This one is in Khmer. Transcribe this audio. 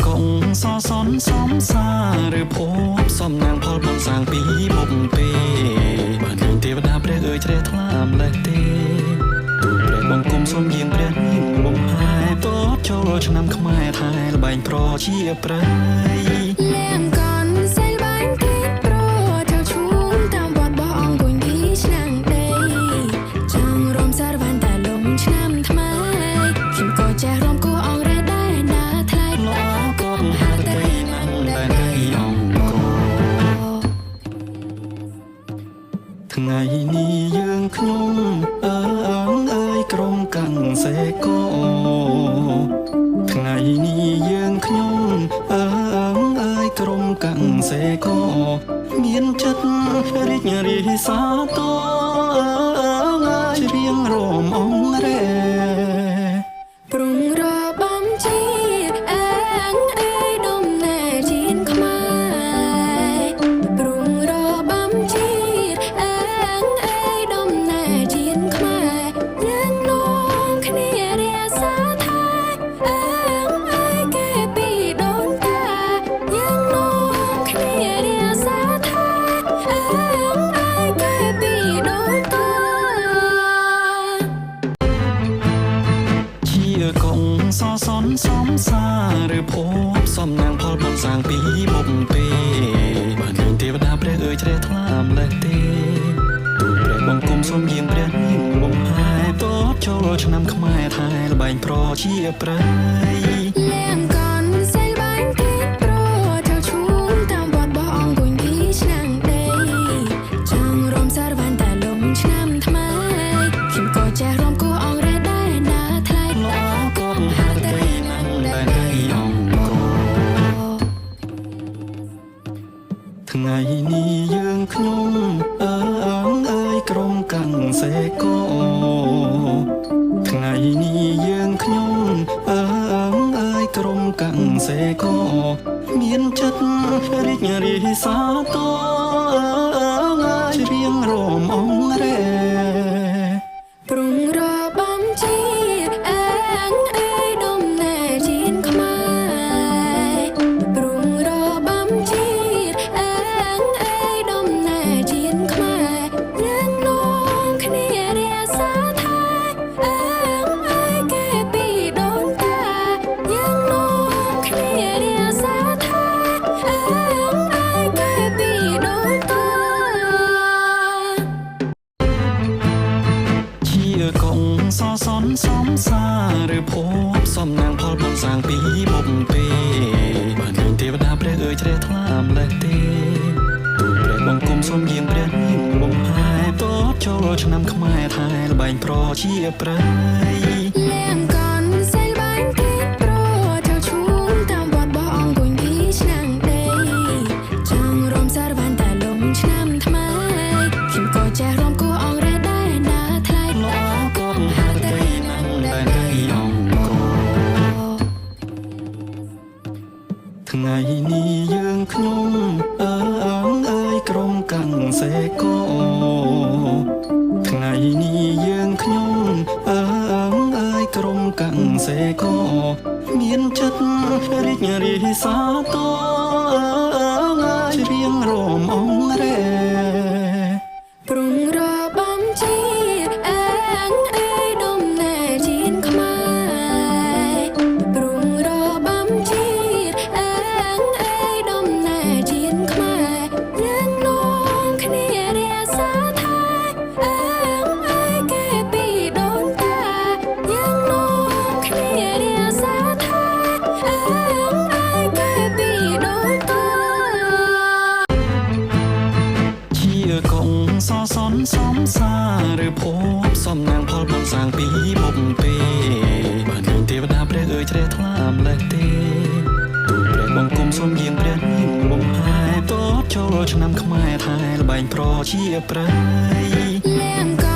កងសសនសំសារឬភពសំណាងផលបំសាងពីមុខពេបាននឹងទេវតាព្រះអើយជ្រះថ្លាម្លេះទេទូលព្រះបង្គំសូមយាងព្រះនាងបំហាយតតចូលឆ្នាំខ្មែរថែល្បែងប្រជាប្រិយលៀងកនសេលបាញ់គេប្រចូលឈូងតាមវត្តបោះអង្គុញពីឆ្នាំដីចង់រំសារវ៉ាន់តែលំឆ្នាំថ្មីខ្ញុំក៏ចេះរំគួរអង្គរ៉េដែរណាថ្លៃលោកក៏ហាត់តែណាំដែរអង្គថ្ងៃនេះយើងខ្ញុំអើយក្រុមកាន់សេកោថ្ងៃនេះយើងខ្ញុំអើយក្រុមកាន់សេកោមានចិត្តរីករាយសាទរច្រៀងរំអងរ៉េព្រំរបំជាតិអើយដុំណែជាតិខ្មែរព្រំរបំជាតិអើយដុំណែជាតិខ្មែរយើងនាំគ្នារាសាថាអើយគេពីដូនតាយើងនាំគ្នារាសាថាអើយគេពីដូនតាកងសសនសំសារឬភពសំណាងផលបំសាងពីមុខពេបាននឹងទេវតាព្រះអើយជ្រះថ្លាម្លេះទេទូលព្រះបង្គំសូមយាងព្រះនាងបំហាយតតចូលឆ្នាំខ្មែរថែល្បែងប្រជាប្រិយលៀងកនសេលបាញ់គេប្រចូលឈូងតាមវត្តបោះអង្គុញពីឆ្នាំដីចង់រំសារវ៉ាន់តែលំឆ្នាំថ្មីខ្ញុំក៏ចេះរំគួរអង្គរ៉េដែរណាថ្លៃលោកក៏ហាត់តែណាំដែរអង្គថ្ងៃនេះយើងខ្ញុំអើយក្រុមកាន់សេកោថ្ងៃនេះយើងខ្ញុំអើយក្រុមកាន់សេកោមានចិត្តរីករាយសាទរច្រៀងរំអងរ៉េព្រំរបំជាតិអើយដុំណែជាតិខ្មែរព្រំរបំជាតិអើយដុំណែជាតិខ្មែរយើងនាំគ្នារាសាថាអើយគេពីដូនតាយើងនាំគ្នារាសាថាអើយគេពីដូនតាកងសសនសំសារឬភពសំណាងផលបំសាងពីមុខពេបាននឹងទេវតាព្រះអើយជ្រះថ្លាម្លេះទេទូលព្រះបង្គំសូមយាងព្រះនាងបំហាយតតចូលឆ្នាំខ្មែរថែល្បែងប្រជាប្រិយលៀងកនសេលបាញ់គេប្រចូលឈូងតាមវត្តបោះអង្គុញពីឆ្នាំដីចង់រំសារវ៉ាន់តែលំឆ្នាំថ្មីខ្ញុំក៏ចេះរំគួរអង្គរ៉េដែរណាថ្លៃលោកក៏ហាត់តែណាំដែរអង្គថ្ងៃនេះយើងខ្ញុំអើយក្រុមកាន់សេកោថ្ងៃនេះយើងខ្ញុំអើយក្រុមកាន់សេកោមានចិត្តរីករាយសាទរច្រៀងរំអងរ៉េព្រំរបំជាតិអើយដុំណែជាតិខ្មែរព្រំរបំជាតិអើយដុំណែជាតិខ្មែរយើងនាំគ្នារាសាថាអើយគេពីដូនតាយើងនាំគ្នារាសាថាអើយគេពីដូនតាកងសសនសំសារឬភពសំណាងផលបំសាងពីមុខពេបាននឹងទេវតាព្រះអើយជ្រះថ្លាម្លេះទេទូលព្រះបង្គំសូមយាងព្រះនាងបំហាយតតចូលឆ្នាំខ្មែរថែល្បែងប្រជាប្រិយលៀងក